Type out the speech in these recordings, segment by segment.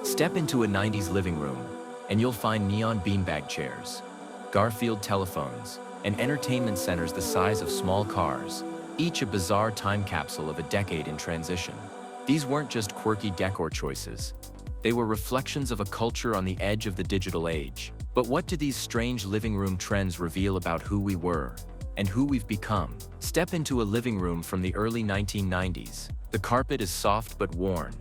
Step into a 90s living room, and you'll find neon beanbag chairs, Garfield telephones, and entertainment centers the size of small cars, each a bizarre time capsule of a decade in transition. These weren't just quirky decor choices. They were reflections of a culture on the edge of the digital age. But what do these strange living room trends reveal about who we were and who we've become? Step into a living room from the early 1990s. The carpet is soft but worn.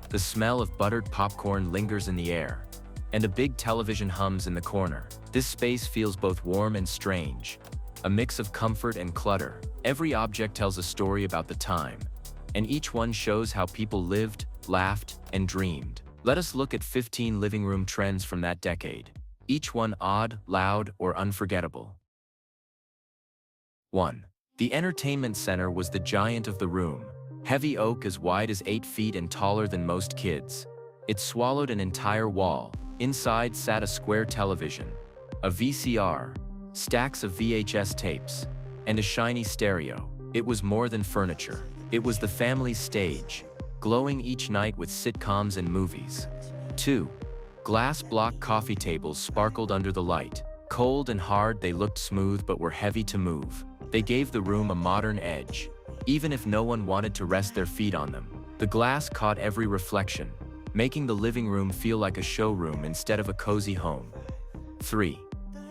The smell of buttered popcorn lingers in the air, and a big television hums in the corner. This space feels both warm and strange, a mix of comfort and clutter. Every object tells a story about the time, and each one shows how people lived, laughed, and dreamed. Let us look at 15 living room trends from that decade, each one odd, loud, or unforgettable. 1. The entertainment center was the giant of the room. Heavy oak as wide as 8 feet and taller than most kids. It swallowed an entire wall. Inside sat a square television, a VCR, stacks of VHS tapes, and a shiny stereo. It was more than furniture. It was the family's stage, glowing each night with sitcoms and movies. 2. Glass block coffee tables sparkled under the light. Cold and hard, they looked smooth but were heavy to move. They gave the room a modern edge, even if no one wanted to rest their feet on them. The glass caught every reflection, making the living room feel like a showroom instead of a cozy home. 3.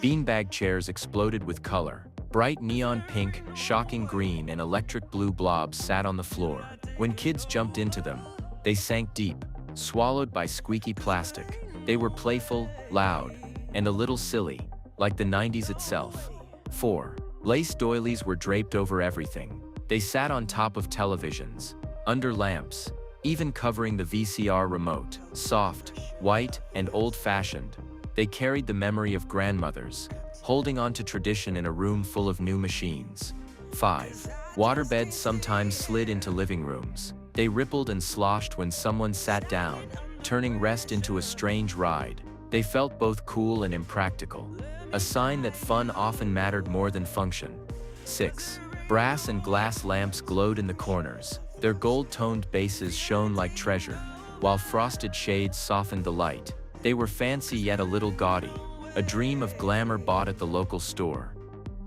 Beanbag chairs exploded with color. Bright neon pink, shocking green, and electric blue blobs sat on the floor. When kids jumped into them, they sank deep, swallowed by squeaky plastic. They were playful, loud, and a little silly, like the 90s itself. 4. Lace doilies were draped over everything. They sat on top of televisions, under lamps, even covering the VCR remote. Soft, white, and old-fashioned, they carried the memory of grandmothers, holding on to tradition in a room full of new machines. 5. Waterbeds sometimes slid into living rooms. They rippled and sloshed when someone sat down, turning rest into a strange ride. They felt both cool and impractical, a sign that fun often mattered more than function. 6. Brass and glass lamps glowed in the corners. Their gold-toned bases shone like treasure, while frosted shades softened the light. They were fancy yet a little gaudy, a dream of glamour bought at the local store.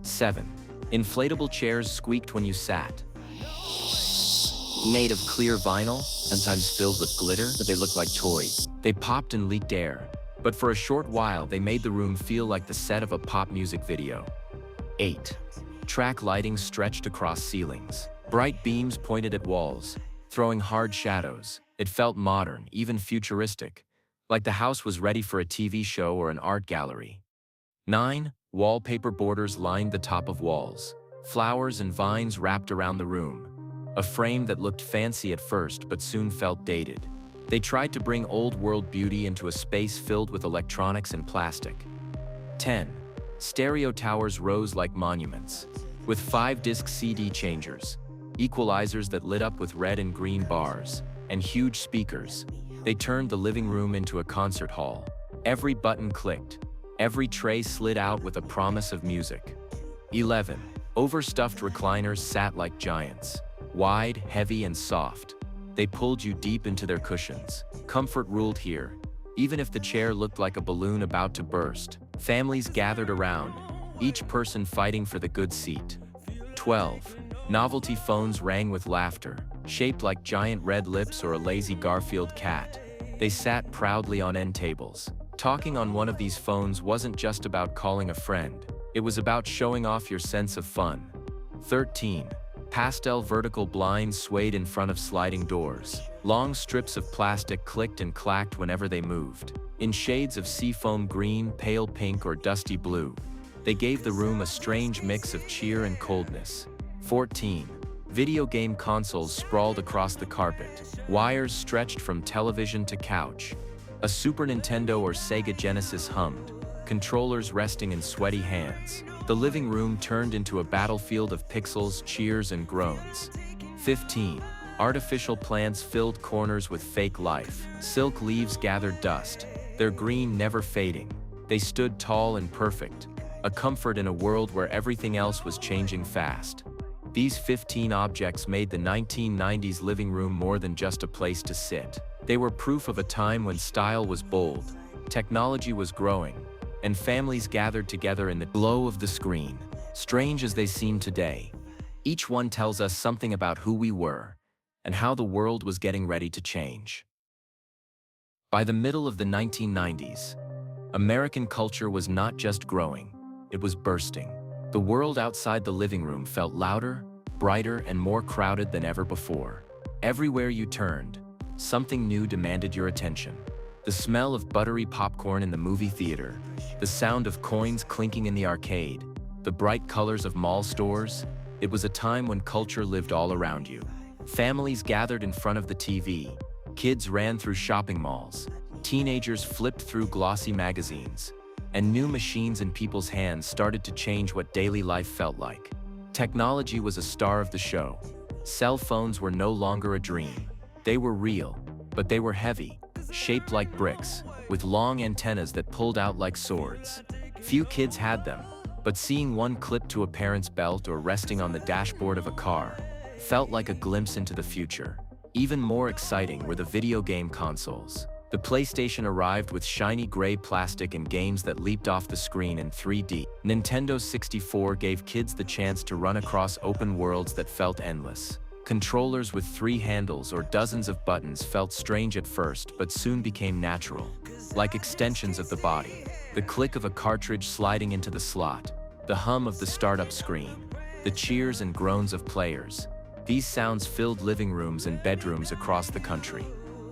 7. Inflatable chairs squeaked when you sat. Made of clear vinyl, sometimes filled with glitter, but they looked like toys. They popped and leaked air, but for a short while they made the room feel like the set of a pop music video. 8. Track lighting stretched across ceilings. Bright beams pointed at walls, throwing hard shadows. It felt modern, even futuristic, like the house was ready for a TV show or an art gallery. 9. Wallpaper borders lined the top of walls. Flowers and vines wrapped around the room, a frame that looked fancy at first but soon felt dated. They tried to bring old-world beauty into a space filled with electronics and plastic. 10. Stereo towers rose like monuments, with 5-disc CD changers, equalizers that lit up with red and green bars, and huge speakers. They turned the living room into a concert hall. Every button clicked, every tray slid out with a promise of music. 11. Overstuffed recliners sat like giants, wide, heavy, and soft. They pulled you deep into their cushions. Comfort ruled here, even if the chair looked like a balloon about to burst. Families gathered around, each person fighting for the good seat. 12. Novelty phones rang with laughter, shaped like giant red lips or a lazy Garfield cat. They sat proudly on end tables. Talking on one of these phones wasn't just about calling a friend. It was about showing off your sense of fun. 13. Pastel vertical blinds swayed in front of sliding doors. Long strips of plastic clicked and clacked whenever they moved. In shades of seafoam green, pale pink, or dusty blue, they gave the room a strange mix of cheer and coldness. 14. Video game consoles sprawled across the carpet. Wires stretched from television to couch. A Super Nintendo or Sega Genesis hummed, controllers resting in sweaty hands. The living room turned into a battlefield of pixels, cheers, and groans. 15. Artificial plants filled corners with fake life. Silk leaves gathered dust, their green never fading. They stood tall and perfect, a comfort in a world where everything else was changing fast. These 15 objects made the 1990s living room more than just a place to sit. They were proof of a time when style was bold, technology was growing, and families gathered together in the glow of the screen. Strange as they seem today, each one tells us something about who we were and how the world was getting ready to change. By the middle of the 1990s, American culture was not just growing, it was bursting. The world outside the living room felt louder, brighter, and more crowded than ever before. Everywhere you turned, something new demanded your attention. The smell of buttery popcorn in the movie theater, the sound of coins clinking in the arcade, the bright colors of mall stores. It was a time when culture lived all around you. Families gathered in front of the TV, kids ran through shopping malls, teenagers flipped through glossy magazines, and new machines in people's hands started to change what daily life felt like. Technology was a star of the show. Cell phones were no longer a dream. They were real, but they were heavy, shaped like bricks, with long antennas that pulled out like swords. Few kids had them, but seeing one clipped to a parent's belt or resting on the dashboard of a car felt like a glimpse into the future. Even more exciting were the video game consoles. The PlayStation arrived with shiny gray plastic and games that leaped off the screen in 3D. Nintendo 64 gave kids the chance to run across open worlds that felt endless. Controllers with 3 handles or dozens of buttons felt strange at first, but soon became natural, like extensions of the body. The click of a cartridge sliding into the slot, the hum of the startup screen, the cheers and groans of players. These sounds filled living rooms and bedrooms across the country.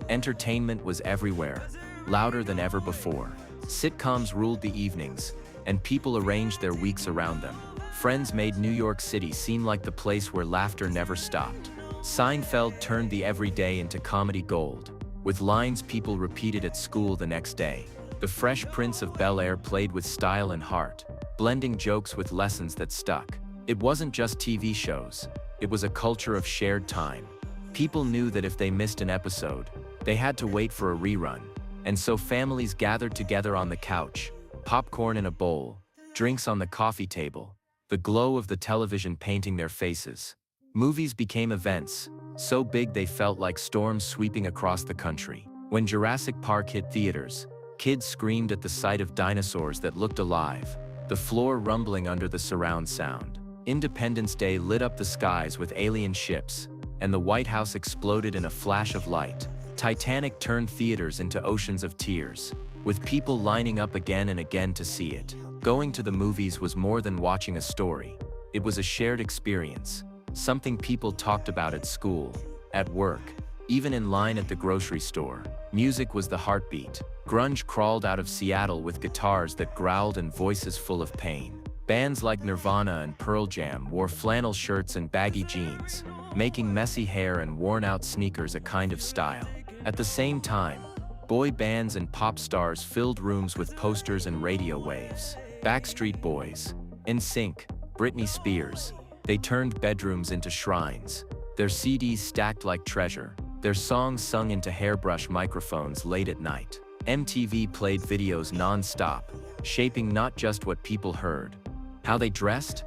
Entertainment was everywhere, louder than ever before. Sitcoms ruled the evenings, and people arranged their weeks around them. Friends made New York City seem like the place where laughter never stopped. Seinfeld turned the everyday into comedy gold, with lines people repeated at school the next day. The Fresh Prince of Bel-Air played with style and heart, blending jokes with lessons that stuck. It wasn't just TV shows, it was a culture of shared time. People knew that if they missed an episode, they had to wait for a rerun, and so families gathered together on the couch, popcorn in a bowl, drinks on the coffee table, the glow of the television painting their faces. Movies became events, so big they felt like storms sweeping across the country. When Jurassic Park hit theaters, kids screamed at the sight of dinosaurs that looked alive, the floor rumbling under the surround sound. Independence Day lit up the skies with alien ships, and the White House exploded in a flash of light. Titanic turned theaters into oceans of tears, with people lining up again and again to see it. Going to the movies was more than watching a story. It was a shared experience, something people talked about at school, at work, even in line at the grocery store. Music was the heartbeat. Grunge crawled out of Seattle with guitars that growled and voices full of pain. Bands like Nirvana and Pearl Jam wore flannel shirts and baggy jeans, making messy hair and worn-out sneakers a kind of style. At the same time, boy bands and pop stars filled rooms with posters and radio waves. Backstreet Boys, NSYNC, Britney Spears, they turned bedrooms into shrines. Their CDs stacked like treasure, their songs sung into hairbrush microphones late at night. MTV played videos non-stop, shaping not just what people heard, how they dressed,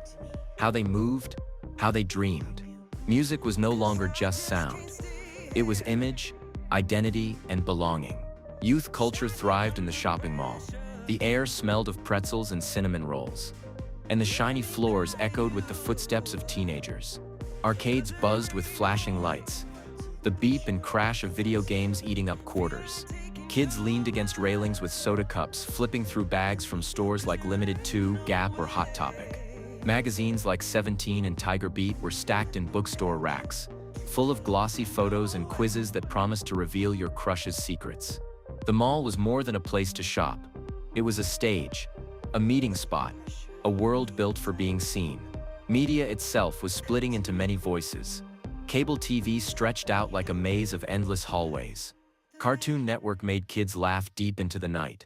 how they moved, how they dreamed. Music was no longer just sound. It was image, identity, and belonging. Youth culture thrived in the shopping mall. The air smelled of pretzels and cinnamon rolls, and the shiny floors echoed with the footsteps of teenagers. Arcades buzzed with flashing lights, the beep and crash of video games eating up quarters. Kids leaned against railings with soda cups, flipping through bags from stores like Limited 2, Gap, or Hot Topic. Magazines like 17 and Tiger Beat were stacked in bookstore racks, full of glossy photos and quizzes that promised to reveal your crush's secrets. The mall was more than a place to shop. It was a stage, a meeting spot, a world built for being seen. Media itself was splitting into many voices. Cable TV stretched out like a maze of endless hallways. Cartoon Network made kids laugh deep into the night.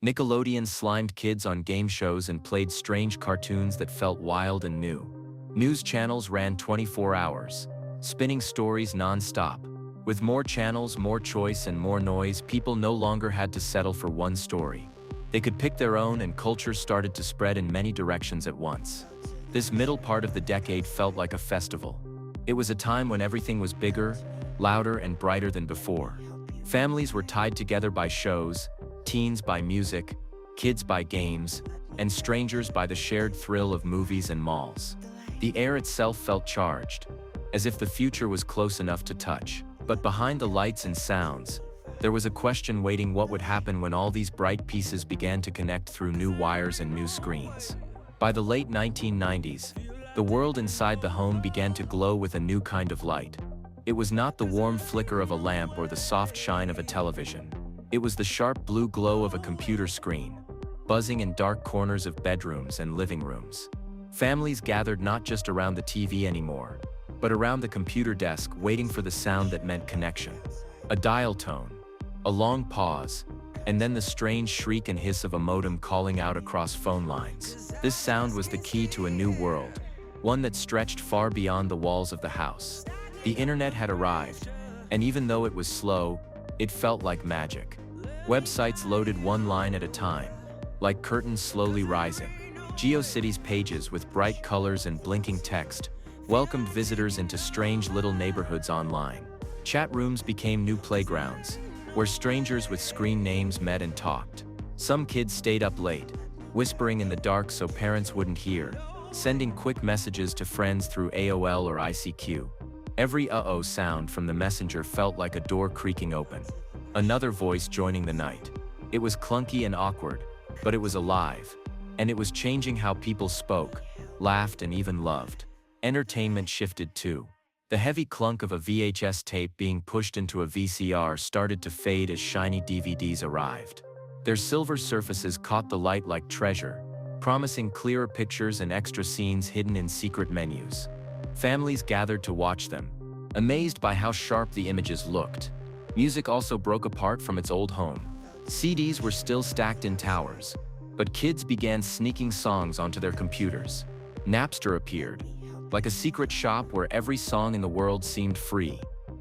Nickelodeon slimed kids on game shows and played strange cartoons that felt wild and new. News channels ran 24 hours, spinning stories non-stop. With more channels, more choice, and more noise, people no longer had to settle for one story. They could pick their own, and culture started to spread in many directions at once. This middle part of the decade felt like a festival. It was a time when everything was bigger, louder, and brighter than before. Families were tied together by shows, teens by music, kids by games, and strangers by the shared thrill of movies and malls. The air itself felt charged, as if the future was close enough to touch. But behind the lights and sounds, there was a question waiting: what would happen when all these bright pieces began to connect through new wires and new screens? By the late 1990s, the world inside the home began to glow with a new kind of light. It was not the warm flicker of a lamp or the soft shine of a television. It was the sharp blue glow of a computer screen, buzzing in dark corners of bedrooms and living rooms. Families gathered not just around the TV anymore, but around the computer desk, waiting for the sound that meant connection. A dial tone, a long pause, and then the strange shriek and hiss of a modem calling out across phone lines. This sound was the key to a new world, one that stretched far beyond the walls of the house. The internet had arrived, and even though it was slow, it felt like magic. Websites loaded one line at a time, like curtains slowly rising. GeoCities pages with bright colors and blinking text welcomed visitors into strange little neighborhoods online. Chat rooms became new playgrounds, where strangers with screen names met and talked. Some kids stayed up late, whispering in the dark so parents wouldn't hear, sending quick messages to friends through AOL or ICQ. Every uh-oh sound from the messenger felt like a door creaking open. Another voice joining the night. It was clunky and awkward, but it was alive, and it was changing how people spoke, laughed, and even loved. Entertainment shifted too. The heavy clunk of a VHS tape being pushed into a VCR started to fade as shiny DVDs arrived. Their silver surfaces caught the light like treasure, promising clearer pictures and extra scenes hidden in secret menus. Families gathered to watch them, amazed by how sharp the images looked. Music also broke apart from its old home. CDs were still stacked in towers, but kids began sneaking songs onto their computers. Napster appeared, like a secret shop where every song in the world seemed free.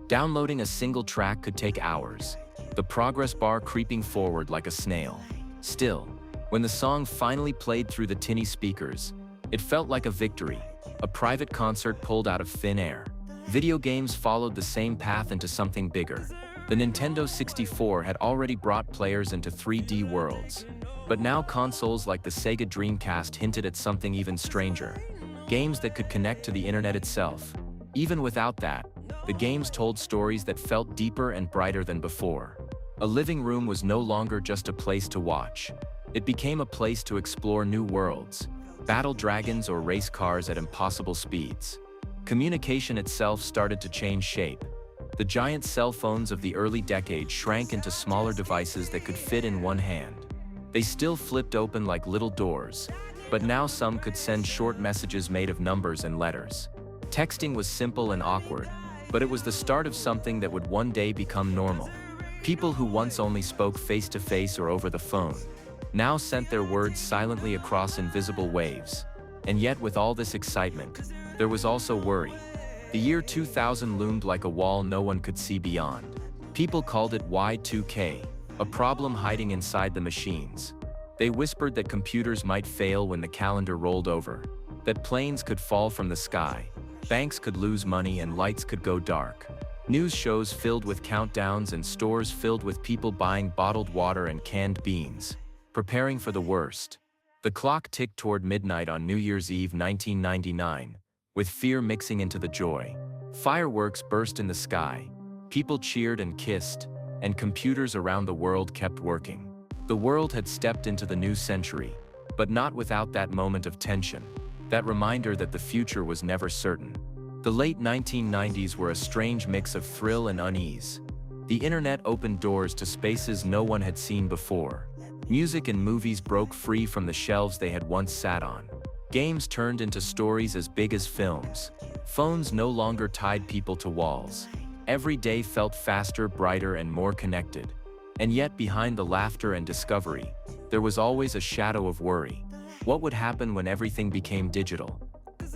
Downloading a single track could take hours, the progress bar creeping forward like a snail. Still, when the song finally played through the tinny speakers, it felt like a victory, a private concert pulled out of thin air. Video games followed the same path into something bigger. The Nintendo 64 had already brought players into 3D worlds, but now consoles like the Sega Dreamcast hinted at something even stranger. Games that could connect to the internet itself. Even without that, the games told stories that felt deeper and brighter than before. A living room was no longer just a place to watch. It became a place to explore new worlds, battle dragons or race cars at impossible speeds. Communication itself started to change shape. The giant cell phones of the early decades shrank into smaller devices that could fit in one hand. They still flipped open like little doors, but now some could send short messages made of numbers and letters. Texting was simple and awkward, but it was the start of something that would one day become normal. People who once only spoke face-to-face or over the phone now sent their words silently across invisible waves. And yet, with all this excitement, there was also worry. The year 2000 loomed like a wall no one could see beyond. People called it Y2K, a problem hiding inside the machines. They whispered that computers might fail when the calendar rolled over, that planes could fall from the sky, banks could lose money, and lights could go dark. News shows filled with countdowns and stores filled with people buying bottled water and canned beans, preparing for the worst. The clock ticked toward midnight on New Year's Eve 1999, with fear mixing into the joy. Fireworks burst in the sky, people cheered and kissed, and computers around the world kept working. The world had stepped into the new century, but not without that moment of tension, that reminder that the future was never certain. The late 1990s were a strange mix of thrill and unease. The internet opened doors to spaces no one had seen before. Music and movies broke free from the shelves they had once sat on. Games turned into stories as big as films. Phones no longer tied people to walls. Every day felt faster, brighter, and more connected. And yet, behind the laughter and discovery, there was always a shadow of worry. What would happen when everything became digital?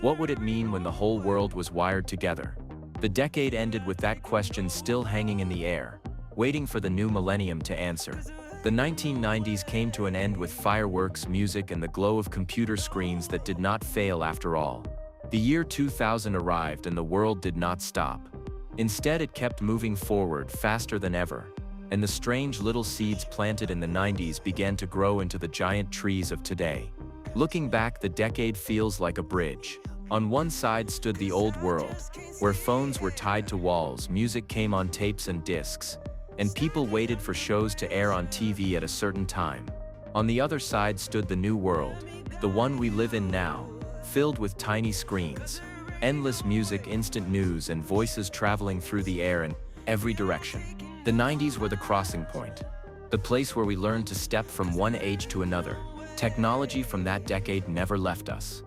What would it mean when the whole world was wired together? The decade ended with that question still hanging in the air, waiting for the new millennium to answer. The 1990s came to an end with fireworks, music, and the glow of computer screens that did not fail after all. The year 2000 arrived and the world did not stop. Instead, it kept moving forward faster than ever. and the strange little seeds planted in the 90s began to grow into the giant trees of today. Looking back, the decade feels like a bridge. On one side stood the old world, where phones were tied to walls, music came on tapes and discs, and people waited for shows to air on TV at a certain time. On the other side stood the new world, the one we live in now, filled with tiny screens, endless music, instant news, and voices traveling through the air in every direction. The 90s were the crossing point, the place where we learned to step from one age to another. Technology from that decade never left us.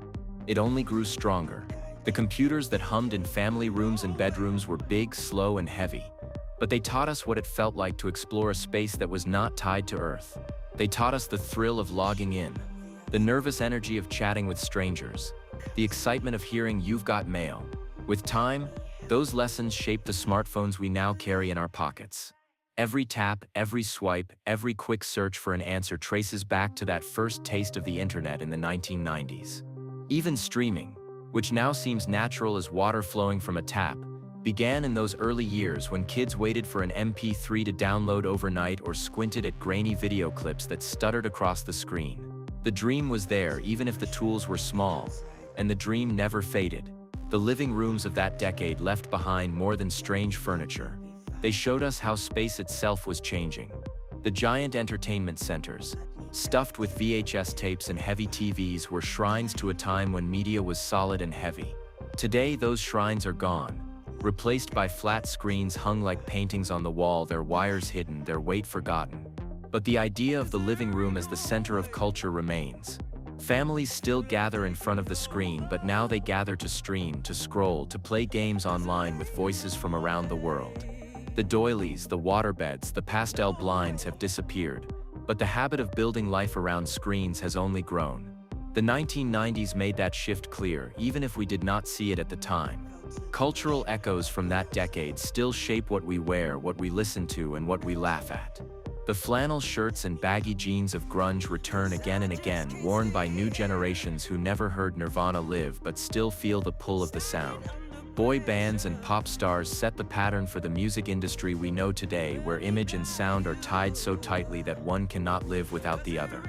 It only grew stronger. The computers that hummed in family rooms and bedrooms were big, slow, and heavy. But they taught us what it felt like to explore a space that was not tied to Earth. They taught us the thrill of logging in, the nervous energy of chatting with strangers, the excitement of hearing "you've got mail." With time, those lessons shaped the smartphones we now carry in our pockets. Every tap, every swipe, every quick search for an answer traces back to that first taste of the internet in the 1990s. Even streaming, which now seems natural as water flowing from a tap, began in those early years when kids waited for an MP3 to download overnight or squinted at grainy video clips that stuttered across the screen. The dream was there even if the tools were small, and the dream never faded. The living rooms of that decade left behind more than strange furniture. They showed us how space itself was changing. The giant entertainment centers, stuffed with VHS tapes and heavy TVs, were shrines to a time when media was solid and heavy. Today, those shrines are gone, replaced by flat screens hung like paintings on the wall, their wires hidden, their weight forgotten. But the idea of the living room as the center of culture remains. Families still gather in front of the screen, but now they gather to stream, to scroll, to play games online with voices from around the world. The doilies, the waterbeds, the pastel blinds have disappeared, but the habit of building life around screens has only grown. The 1990s made that shift clear, even if we did not see it at the time. Cultural echoes from that decade still shape what we wear, what we listen to, and what we laugh at. The flannel shirts and baggy jeans of grunge return again and again, worn by new generations who never heard Nirvana live but still feel the pull of the sound. Boy bands and pop stars set the pattern for the music industry we know today, where image and sound are tied so tightly that one cannot live without the other.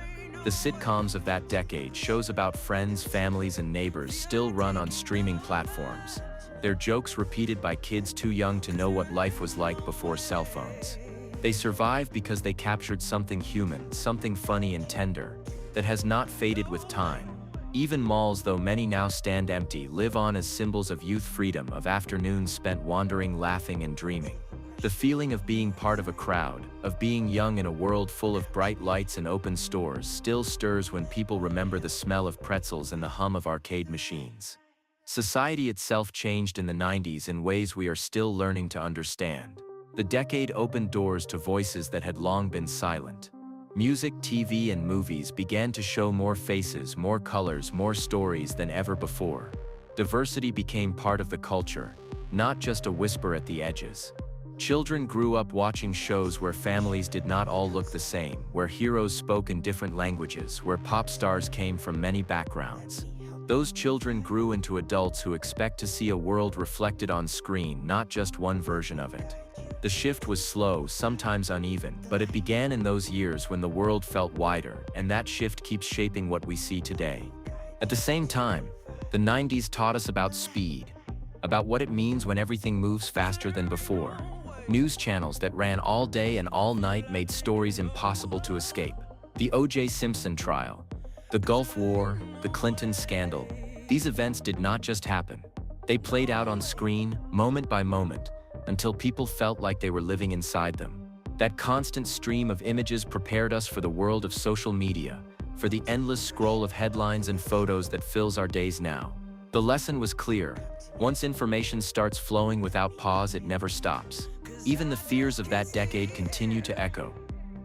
The sitcoms of that decade, shows about friends, families, and neighbors, still run on streaming platforms. Their jokes repeated by kids too young to know what life was like before cell phones. They survive because they captured something human, something funny and tender, that has not faded with time. Even malls, though many now stand empty, live on as symbols of youth, freedom, of afternoons spent wandering, laughing, and dreaming. The feeling of being part of a crowd, of being young in a world full of bright lights and open stores, still stirs when people remember the smell of pretzels and the hum of arcade machines. Society itself changed in the 90s in ways we are still learning to understand. The decade opened doors to voices that had long been silent. Music, TV, and movies began to show more faces, more colors, more stories than ever before. Diversity became part of the culture, not just a whisper at the edges. Children grew up watching shows where families did not all look the same, where heroes spoke in different languages, where pop stars came from many backgrounds. Those children grew into adults who expect to see a world reflected on screen, not just one version of it. The shift was slow, sometimes uneven, but it began in those years when the world felt wider, and that shift keeps shaping what we see today. At the same time, the 90s taught us about speed, about what it means when everything moves faster than before. News channels that ran all day and all night made stories impossible to escape. The O.J. Simpson trial, the Gulf War, the Clinton scandal, these events did not just happen. They played out on screen, moment by moment, until people felt like they were living inside them. That constant stream of images prepared us for the world of social media, for the endless scroll of headlines and photos that fills our days now. The lesson was clear. Once information starts flowing without pause, it never stops. Even the fears of that decade continue to echo.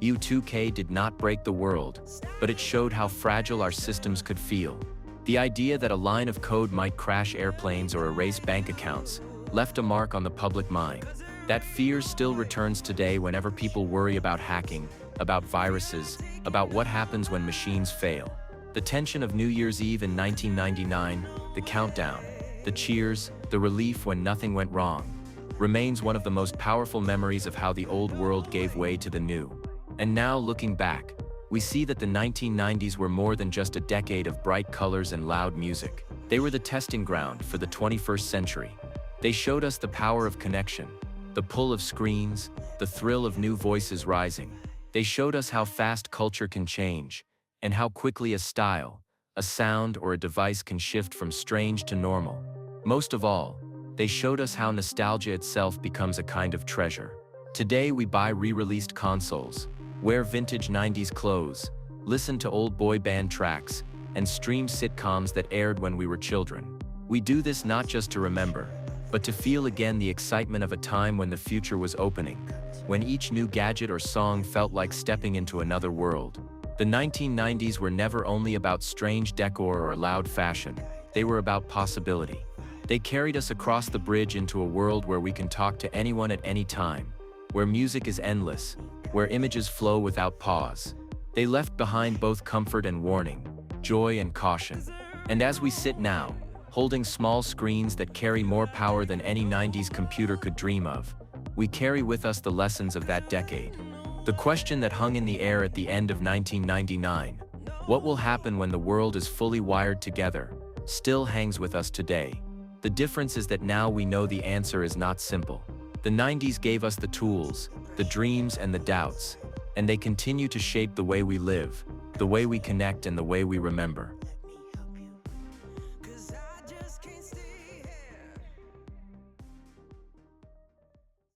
U2K did not break the world, but it showed how fragile our systems could feel. The idea that a line of code might crash airplanes or erase bank accounts left a mark on the public mind. That fear still returns today whenever people worry about hacking, about viruses, about what happens when machines fail. The tension of New Year's Eve in 1999, the countdown, the cheers, the relief when nothing went wrong. remains one of the most powerful memories of how the old world gave way to the new. And now, looking back, we see that the 1990s were more than just a decade of bright colors and loud music. They were the testing ground for the 21st century. They showed us the power of connection, the pull of screens, the thrill of new voices rising. They showed us how fast culture can change, and how quickly a style, a sound, or a device can shift from strange to normal. Most of all, they showed us how nostalgia itself becomes a kind of treasure. Today we buy re-released consoles, wear vintage 90s clothes, listen to old boy band tracks, and stream sitcoms that aired when we were children. We do this not just to remember, but to feel again the excitement of a time when the future was opening, when each new gadget or song felt like stepping into another world. The 1990s were never only about strange decor or loud fashion, they were about possibility. They carried us across the bridge into a world where we can talk to anyone at any time, where music is endless, where images flow without pause. They left behind both comfort and warning, joy and caution. And as we sit now, holding small screens that carry more power than any 90s computer could dream of, we carry with us the lessons of that decade. The question that hung in the air at the end of 1999, what will happen when the world is fully wired together, still hangs with us today. The difference is that now we know the answer is not simple. The 90s gave us the tools, the dreams, and the doubts, and they continue to shape the way we live, the way we connect, and the way we remember.